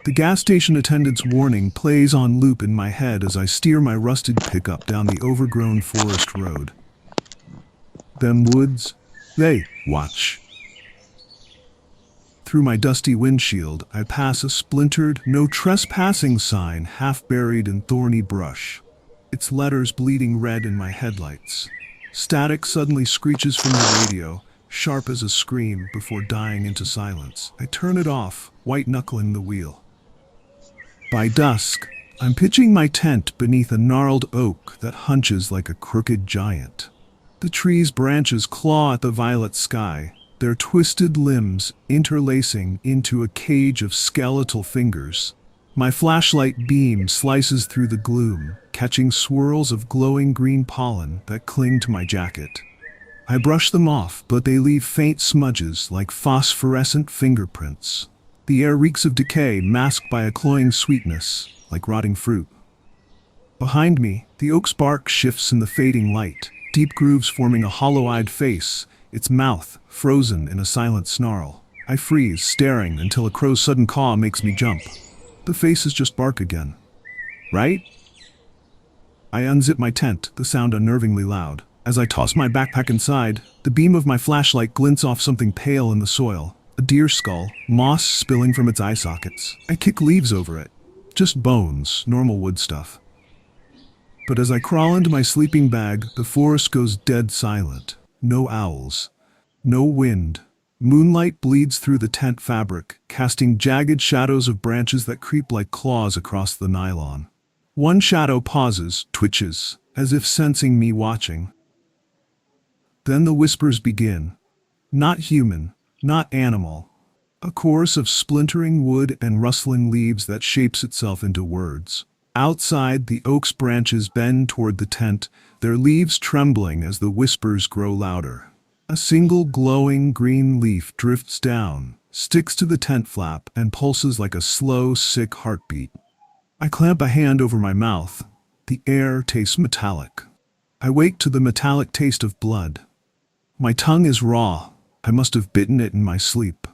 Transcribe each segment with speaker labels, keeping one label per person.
Speaker 1: The gas station attendant's warning plays on loop in my head as I steer my rusted pickup down the overgrown forest road. Them woods, they watch. Through my dusty windshield, I pass a splintered, no trespassing sign half buried in thorny brush. Its letters bleeding red in my headlights. Static suddenly screeches from the radio, sharp as a scream before dying into silence. I turn it off, white-knuckling the wheel. By dusk, I'm pitching my tent beneath a gnarled oak that hunches like a crooked giant. The tree's branches claw at the violet sky, their twisted limbs interlacing into a cage of skeletal fingers. My flashlight beam slices through the gloom, catching swirls of glowing green pollen that cling to my jacket. I brush them off, but they leave faint smudges like phosphorescent fingerprints. The air reeks of decay, masked by a cloying sweetness, like rotting fruit. Behind me, the oak's bark shifts in the fading light, deep grooves forming a hollow-eyed face, its mouth frozen in a silent snarl. I freeze, staring until a crow's sudden caw makes me jump. The face is just bark again. Right? I unzip my tent, the sound unnervingly loud. As I toss my backpack inside, the beam of my flashlight glints off something pale in the soil. A deer skull, moss spilling from its eye sockets. I kick leaves over it. Just bones, normal wood stuff. But as I crawl into my sleeping bag, the forest goes dead silent. No owls. No wind. Moonlight bleeds through the tent fabric, casting jagged shadows of branches that creep like claws across the nylon. One shadow pauses, twitches, as if sensing me watching. Then the whispers begin. Not human, not animal. A chorus of splintering wood and rustling leaves that shapes itself into words. Outside, the oak's branches bend toward the tent, their leaves trembling as the whispers grow louder. A single glowing green leaf drifts down, sticks to the tent flap, and pulses like a slow, sick heartbeat. I clamp a hand over my mouth. The air tastes metallic. I wake to the metallic taste of blood. My tongue is raw. I must have bitten it in my sleep.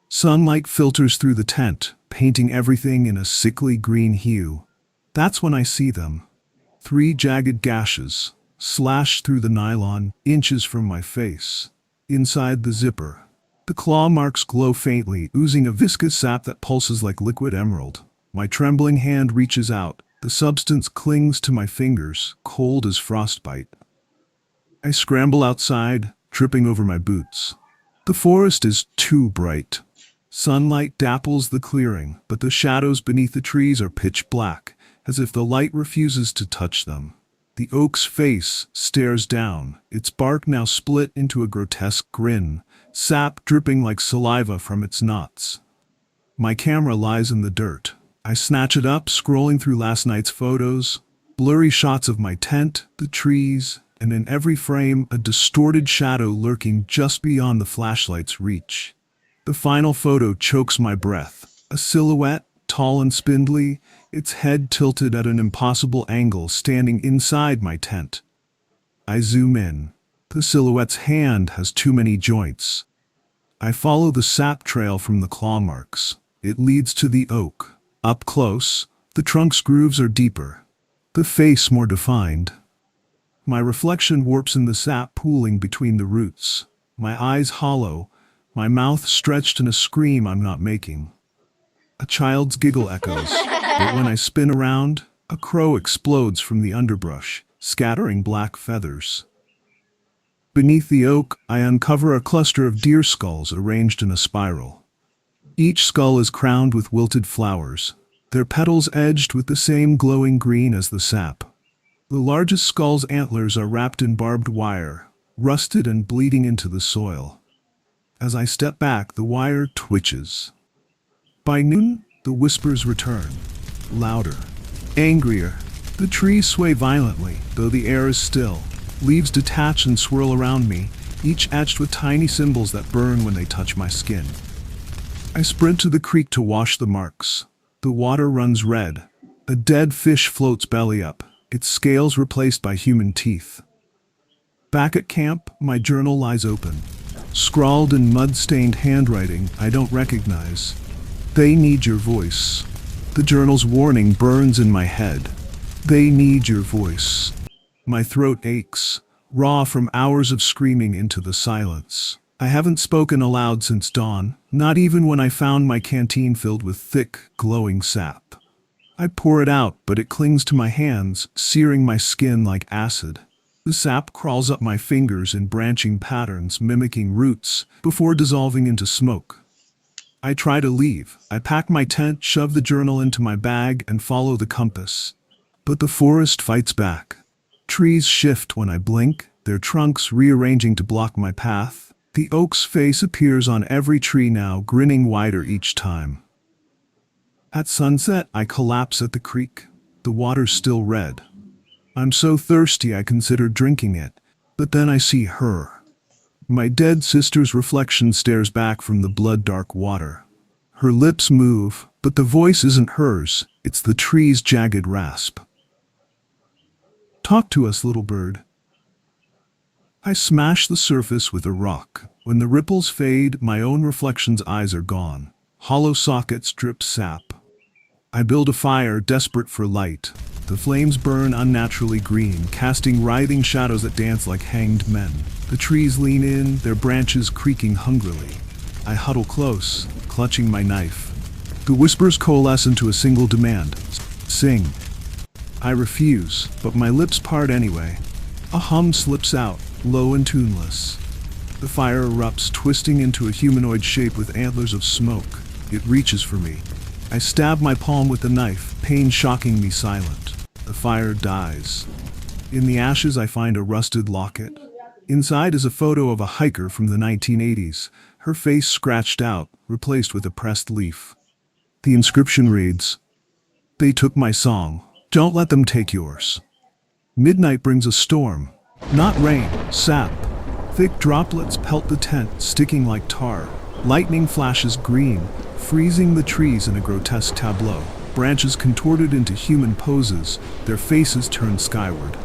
Speaker 1: Sunlight filters through the tent, painting everything in a sickly green hue. That's when I see them. 3 jagged gashes, slashed through the nylon, inches from my face. Inside the zipper, the claw marks glow faintly, oozing a viscous sap that pulses like liquid emerald. My trembling hand reaches out. The substance clings to my fingers, cold as frostbite. I scramble outside, tripping over my boots. The forest is too bright. Sunlight dapples the clearing, but the shadows beneath the trees are pitch black, as if the light refuses to touch them. The oak's face stares down, its bark now split into a grotesque grin, sap dripping like saliva from its knots. My camera lies in the dirt. I snatch it up, scrolling through last night's photos, blurry shots of my tent, the trees, and in every frame, a distorted shadow lurking just beyond the flashlight's reach. The final photo chokes my breath. A silhouette, tall and spindly, its head tilted at an impossible angle, standing inside my tent. I zoom in. The silhouette's hand has too many joints. I follow the sap trail from the claw marks. It leads to the oak. Up close, the trunk's grooves are deeper, the face more defined. My reflection warps in the sap pooling between the roots. My eyes hollow, my mouth stretched in a scream I'm not making. A child's giggle echoes, but when I spin around, a crow explodes from the underbrush, scattering black feathers. Beneath the oak, I uncover a cluster of deer skulls arranged in a spiral. Each skull is crowned with wilted flowers, their petals edged with the same glowing green as the sap. The largest skull's antlers are wrapped in barbed wire, rusted and bleeding into the soil. As I step back, the wire twitches. By noon, the whispers return, louder, angrier. The trees sway violently, though the air is still. Leaves detach and swirl around me, each etched with tiny symbols that burn when they touch my skin. I sprint to the creek to wash the marks. The water runs red. A dead fish floats belly up, its scales replaced by human teeth. Back at camp, my journal lies open, scrawled in mud-stained handwriting I don't recognize. They need your voice. The journal's warning burns in my head. They need your voice. My throat aches, raw from hours of screaming into the silence. I haven't spoken aloud since dawn, not even when I found my canteen filled with thick, glowing sap. I pour it out, but it clings to my hands, searing my skin like acid. The sap crawls up my fingers in branching patterns mimicking roots before dissolving into smoke. I try to leave. I pack my tent, shove the journal into my bag, and follow the compass. But the forest fights back. Trees shift when I blink, their trunks rearranging to block my path. The oak's face appears on every tree now, grinning wider each time. At sunset, I collapse at the creek. The water's still red. I'm so thirsty I consider drinking it, but then I see her. My dead sister's reflection stares back from the blood-dark water. Her lips move, but the voice isn't hers, it's the tree's jagged rasp. Talk to us, little bird. I smash the surface with a rock. When the ripples fade, my own reflection's eyes are gone. Hollow sockets drip sap. I build a fire, desperate for light. The flames burn unnaturally green, casting writhing shadows that dance like hanged men. The trees lean in, their branches creaking hungrily. I huddle close, clutching my knife. The whispers coalesce into a single demand. Sing. I refuse, but my lips part anyway. A hum slips out, low and tuneless. The fire erupts, twisting into a humanoid shape with antlers of smoke. It reaches for me. I stab my palm with the knife, pain shocking me silent. The fire dies. In the ashes I find a rusted locket. Inside is a photo of a hiker from the 1980s, her face scratched out, replaced with a pressed leaf. The inscription reads, "They took my song. Don't let them take yours." Midnight brings a storm. Not rain, sap. Thick droplets pelt the tent, sticking like tar. Lightning flashes green, freezing the trees in a grotesque tableau. Branches contorted into human poses, their faces turned skyward.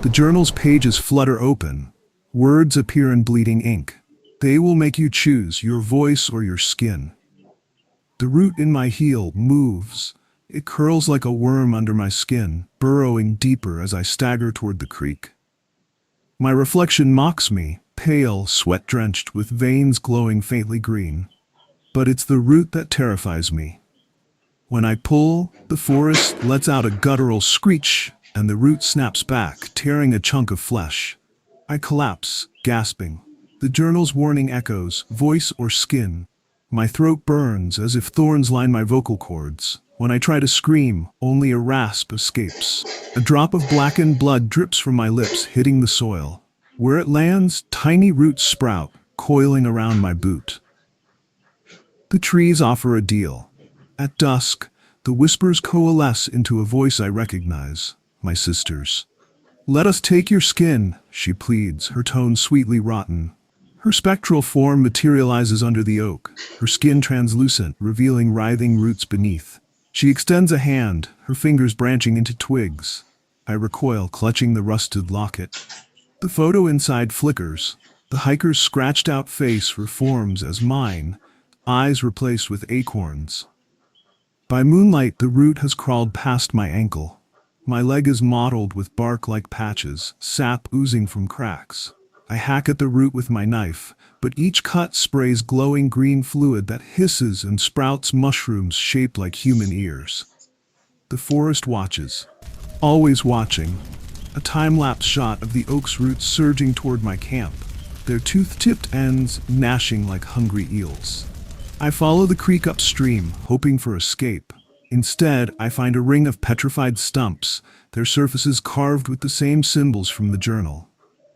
Speaker 1: The journal's pages flutter open. Words appear in bleeding ink. They will make you choose your voice or your skin. The root in my heel moves. It curls like a worm under my skin, burrowing deeper as I stagger toward the creek. My reflection mocks me, pale, sweat-drenched, with veins glowing faintly green. But it's the root that terrifies me. When I pull, the forest lets out a guttural screech, and the root snaps back, tearing a chunk of flesh. I collapse, gasping. The journal's warning echoes, voice or skin. My throat burns as if thorns line my vocal cords. When I try to scream, only a rasp escapes. A drop of blackened blood drips from my lips, hitting the soil. Where it lands, tiny roots sprout, coiling around my boot. The trees offer a deal. At dusk, the whispers coalesce into a voice I recognize, my sister's. "Let us take your skin," she pleads, her tone sweetly rotten. Her spectral form materializes under the oak, her skin translucent, revealing writhing roots beneath. She extends a hand, her fingers branching into twigs. I recoil, clutching the rusted locket. The photo inside flickers. The hiker's scratched-out face reforms as mine, eyes replaced with acorns. By moonlight, the root has crawled past my ankle. My leg is mottled with bark-like patches, sap oozing from cracks. I hack at the root with my knife, but each cut sprays glowing green fluid that hisses and sprouts mushrooms shaped like human ears. The forest watches, always watching. A time-lapse shot of the oak's roots surging toward my camp, their tooth-tipped ends gnashing like hungry eels. I follow the creek upstream, hoping for escape. Instead, I find a ring of petrified stumps, their surfaces carved with the same symbols from the journal.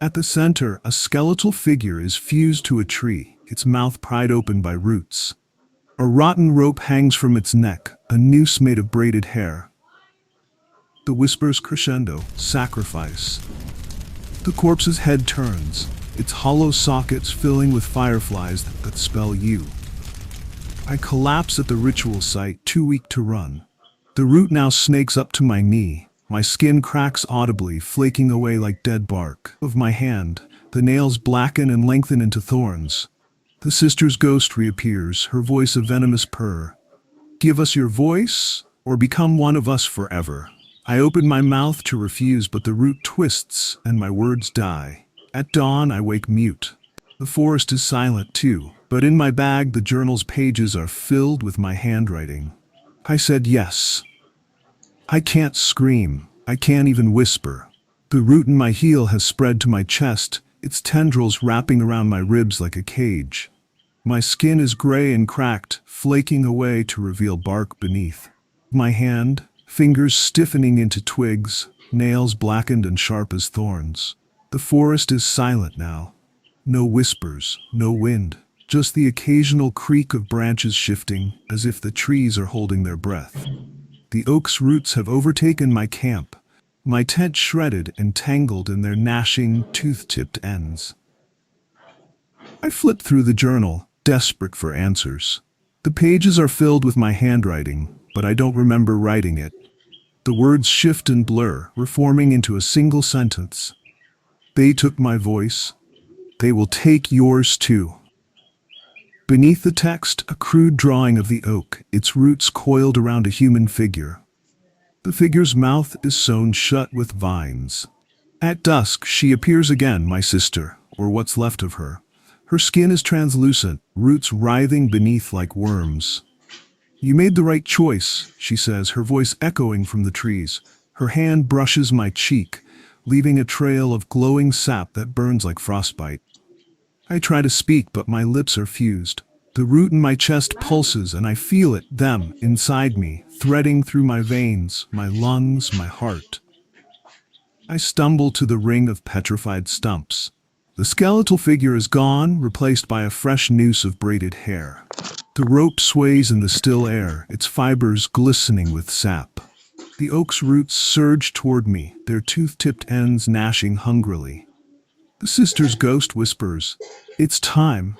Speaker 1: At the center, a skeletal figure is fused to a tree, its mouth pried open by roots. A rotten rope hangs from its neck, a noose made of braided hair. The whispers crescendo, sacrifice. The corpse's head turns, its hollow sockets filling with fireflies that spell you. I collapse at the ritual site, too weak to run. The root now snakes up to my knee. My skin cracks audibly, flaking away like dead bark. Of my hand, the nails blacken and lengthen into thorns. The sister's ghost reappears, her voice a venomous purr. Give us your voice, or become one of us forever. I open my mouth to refuse, but the root twists and my words die. At dawn, I wake mute. The forest is silent too, but in my bag the journal's pages are filled with my handwriting. I said yes. I can't scream. I can't even whisper. The root in my heel has spread to my chest, its tendrils wrapping around my ribs like a cage. My skin is gray and cracked, flaking away to reveal bark beneath. My hand, fingers stiffening into twigs, nails blackened and sharp as thorns. The forest is silent now. No whispers, no wind, just the occasional creak of branches shifting as if the trees are holding their breath. The oak's roots have overtaken my camp, my tent shredded and tangled in their gnashing, tooth-tipped ends. I flip through the journal, desperate for answers. The pages are filled with my handwriting, but I don't remember writing it. The words shift and blur, reforming into a single sentence. They took my voice. They will take yours too. Beneath the text, a crude drawing of the oak, its roots coiled around a human figure. The figure's mouth is sewn shut with vines. At dusk, she appears again, my sister, or what's left of her. Her skin is translucent, roots writhing beneath like worms. You made the right choice, she says, her voice echoing from the trees. Her hand brushes my cheek, leaving a trail of glowing sap that burns like frostbite. I try to speak, but my lips are fused. The root in my chest pulses, and I feel it, them, inside me, threading through my veins, my lungs, my heart. I stumble to the ring of petrified stumps. The skeletal figure is gone, replaced by a fresh noose of braided hair. The rope sways in the still air, its fibers glistening with sap. The oak's roots surge toward me, their tooth-tipped ends gnashing hungrily. The sister's ghost whispers, "It's time."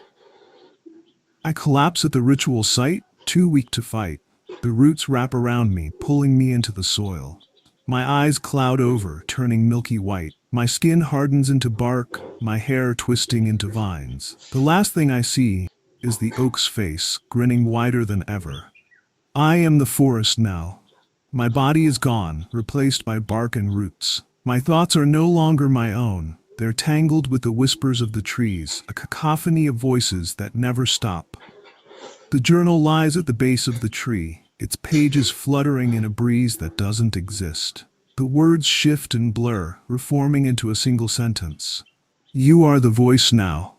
Speaker 1: I collapse at the ritual site, too weak to fight. The roots wrap around me, pulling me into the soil. My eyes cloud over, turning milky white. My skin hardens into bark, my hair twisting into vines. The last thing I see is the oak's face, grinning wider than ever. I am the forest now. My body is gone, replaced by bark and roots. My thoughts are no longer my own. They're tangled with the whispers of the trees, a cacophony of voices that never stop. The journal lies at the base of the tree, its pages fluttering in a breeze that doesn't exist. The words shift and blur, reforming into a single sentence. You are the voice now.